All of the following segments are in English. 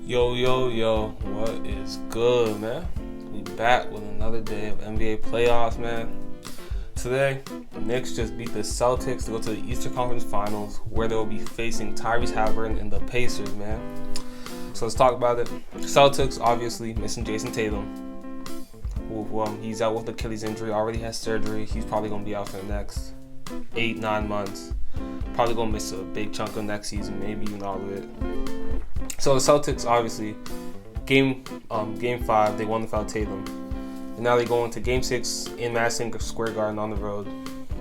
Yo, what is good, man? We back with another day of NBA playoffs, man. Today, the Knicks just beat the Celtics to go to the Eastern Conference Finals, where they will be facing Tyrese Halliburton and the Pacers, man. So let's talk about it. Celtics, obviously, missing Jason Tatum. He's out with Achilles injury, already has surgery. He's probably going to be out for the next 8-9 months. Probably going to miss a big chunk of next season, maybe even all of it. So the Celtics, obviously, game 5, they won without Tatum. And now they go into game 6 in Madison Square Garden on the road.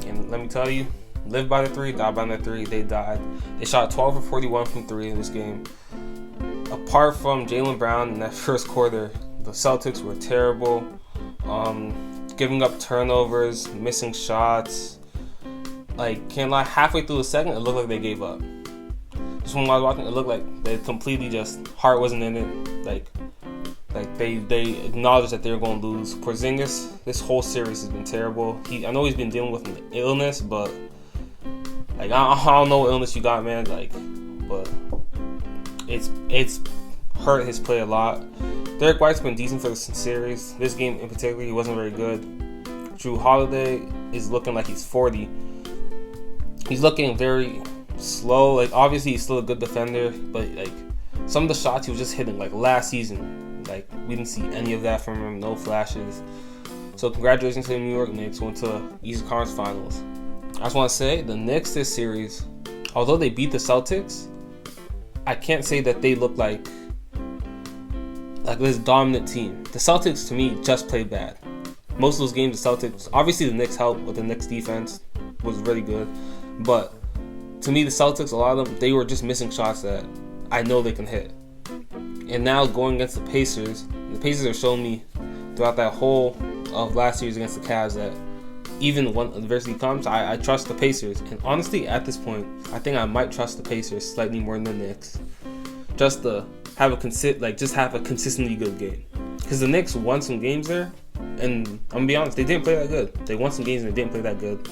And let me tell you, live by the 3, die by the 3. They died. They shot 12 for 41 from 3 in this game. Apart from Jaylen Brown in that first quarter, the Celtics were terrible. Giving up turnovers, missing shots. Can't lie, halfway through the second, it looked like they gave up. Just when I was watching, it looked like they completely just heart wasn't in it. Like they acknowledged that they were going to lose. Porzingis, this whole series has been terrible. I know he's been dealing with an illness, but I don't know what illness you got, man. But it's hurt his play a lot. Derek White's been decent for the series. This game in particular, he wasn't very good. Drew Holiday is looking like he's 40. He's looking very slow. Obviously he's still a good defender, but some of the shots he was just hitting last season, we didn't see any of that from him. No flashes. So congratulations to the New York Knicks, went to Eastern Conference Finals. I just want to say the Knicks this series, although they beat the Celtics, I can't say that they look like this dominant team. The Celtics to me just played bad. Most of those games the Celtics, obviously the Knicks helped, but the Knicks defense was really good. But to me, the Celtics, a lot of them, they were just missing shots that I know they can hit. And now going against the Pacers are showing me throughout that whole of last series against the Cavs that even when adversity comes, I trust the Pacers. And honestly, at this point, I think I might trust the Pacers slightly more than the Knicks, just to have a consistently good game. Because the Knicks won some games there, and I'm gonna be honest, they didn't play that good. They won some games and they didn't play that good.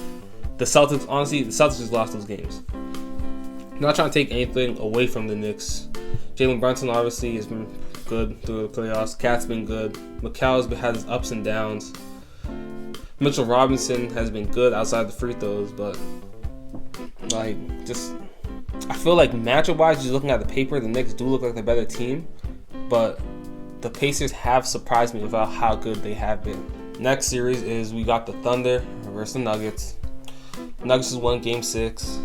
The Celtics just lost those games. I'm not trying to take anything away from the Knicks. Jalen Brunson obviously has been good through the playoffs. Cat's been good. Mikal's had his ups and downs. Mitchell Robinson has been good outside the free throws, but I feel like matchup-wise, just looking at the paper, the Knicks do look like the better team, but the Pacers have surprised me about how good they have been. Next series is we got the Thunder versus the Nuggets. Nuggets has won Game 6.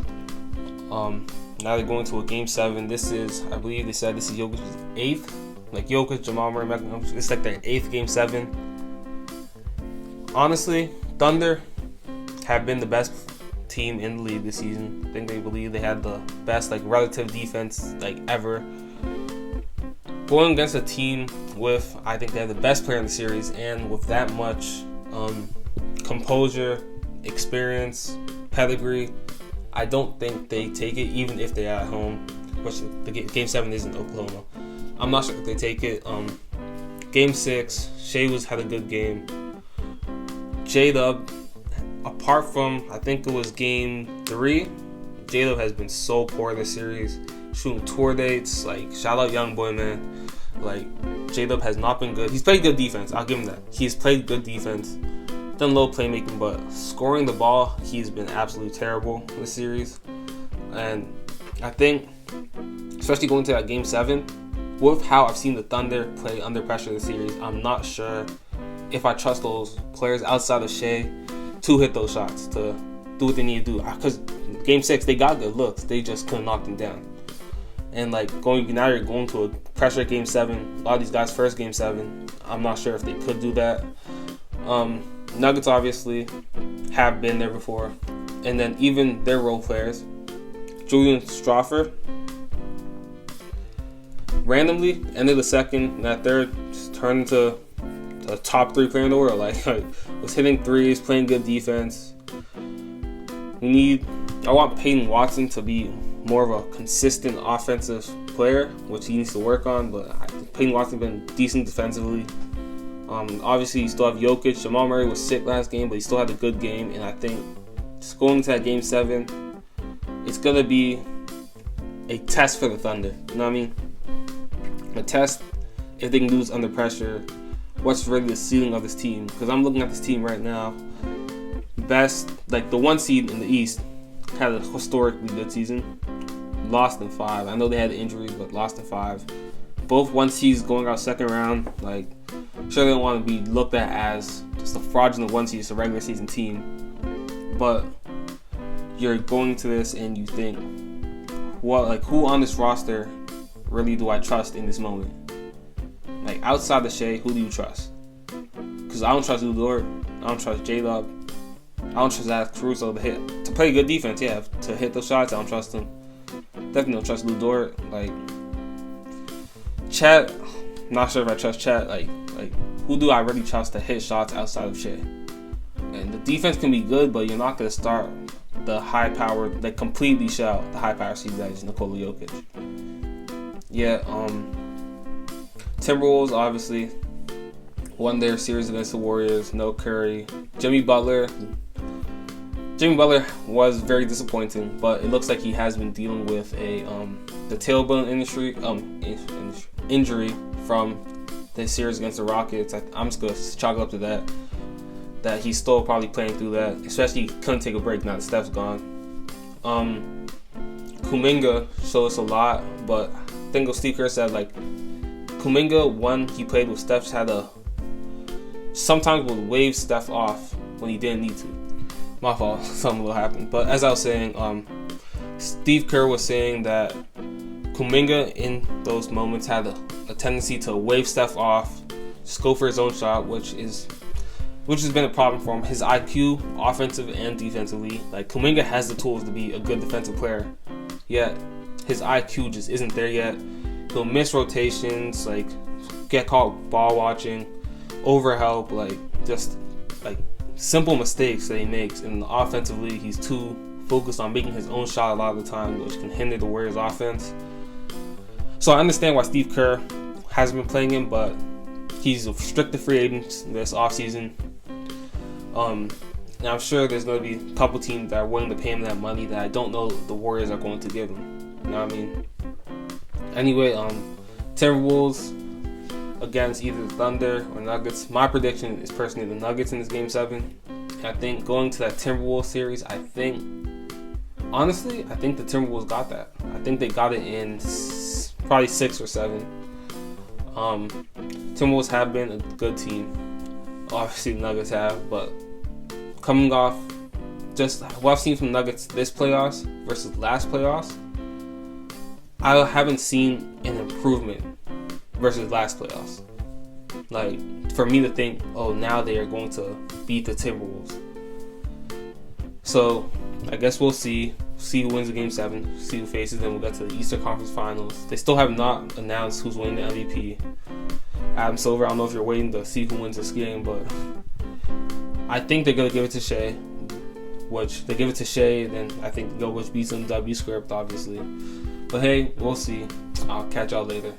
Now they're going to a Game 7. This is, I believe they said this is Jokic's 8th. Jokic, Jamal Murray, it's their 8th Game 7. Honestly, Thunder have been the best team in the league this season. I think they believe they had the best relative defense ever. Going against a team with, I think they have the best player in the series, and with that much composure, experience, pedigree, I don't think they take it, even if they're at home. Which the Game 7 is in Oklahoma. I'm not sure if they take it. Game 6, Shea had a good game. J-Dub, apart from, I think it was Game 3, J-Dub has been so poor this series. Shooting tour dates, shout out young boy, man. J-Dub has not been good. He's played good defense, I'll give him that. He's played good defense. Done low playmaking, but scoring the ball, he's been absolutely terrible this series. And I think, especially going to that Game 7, with how I've seen the Thunder play under pressure this series, I'm not sure if I trust those players outside of Shea to hit those shots, to do what they need to do. Because Game 6, they got good looks, they just couldn't knock them down. And now you're going to a pressure Game 7. A lot of these guys' first Game 7. I'm not sure if they could do that. Nuggets obviously have been there before. And then even their role players, Julian Strawther, randomly ended the second and that third just turned into a top 3 player in the world. Was hitting threes, playing good defense. I want Peyton Watson to be more of a consistent offensive player, which he needs to work on, but Peyton Watson has been decent defensively. Obviously, you still have Jokic. Jamal Murray was sick last game, but he still had a good game. And I think just going into that Game 7, it's going to be a test for the Thunder. You know what I mean? a test if they can lose under pressure. What's really the ceiling of this team? Because I'm looking at this team right now. Best, like the 1 seed in the East, had a historically good season. Lost in 5. I know they had injuries, but lost in 5. Both 1 seeds going out second round. Like, sure they don't want to be looked at as just a fraudulent 1 seed, it's a regular season team. But you're going to this and you think, well, like who on this roster really do I trust in this moment? Like outside of Shea, who do you trust? Because I don't trust Lou Dort. I don't trust J-Dub. I don't trust Alex Caruso to play good defense. Yeah, to hit those shots, I don't trust him. Definitely don't trust Lou Dort. Like Chet, not sure if I trust Chet. Like who do I really trust to hit shots outside of Shea? And the defense can be good, but you're not gonna start the high power, like completely shut out the high power seed that is Nikola Jokic. Yeah, Timberwolves obviously won their series against the Warriors. No Curry. Jimmy Butler was very disappointing, but it looks like he has been dealing with the tailbone injury from the series against the Rockets. I'm just gonna chalk it up to that he's still probably playing through that. Especially he couldn't take a break now that Steph's gone. Kuminga showed us a lot, but I think what Steve Kerr said, like Kuminga, when he played with Steph, sometimes would wave Steph off when he didn't need to. My fault, something will happen. But as I was saying, Steve Kerr was saying that Kuminga in those moments had a tendency to wave Steph off, just go for his own shot, which has been a problem for him. His IQ, offensive and defensively, like Kuminga has the tools to be a good defensive player, yet his IQ just isn't there yet. He'll miss rotations, like get caught ball watching, overhelp, just simple mistakes that he makes. And offensively, he's too focused on making his own shot a lot of the time, which can hinder the Warriors' offense. So I understand why Steve Kerr hasn't been playing him, but he's a restricted free agent this offseason. And I'm sure there's going to be a couple teams that are willing to pay him that money that I don't know the Warriors are going to give him. You know what I mean? Anyway, Timberwolves against either the Thunder or Nuggets. My prediction is personally the Nuggets in this Game 7. And I think going to that Timberwolves series, I think the Timberwolves got that. I think they got it in probably 6 or 7. Timberwolves have been a good team. Obviously, the Nuggets have, but coming off just what I've seen from Nuggets this playoffs versus last playoffs, I haven't seen an improvement versus last playoffs. Like, for me to think, oh, now they are going to beat the Timberwolves. So, I guess we'll see who wins the Game 7, see who faces them. We'll get to the Eastern Conference Finals. They still have not announced who's winning the MVP. Adam Silver, I don't know if you're waiting to see who wins this game, but I think they're going to give it to Shea. Which, they give it to Shea, then I think Jokic beats them W script, obviously. But hey, we'll see. I'll catch y'all later.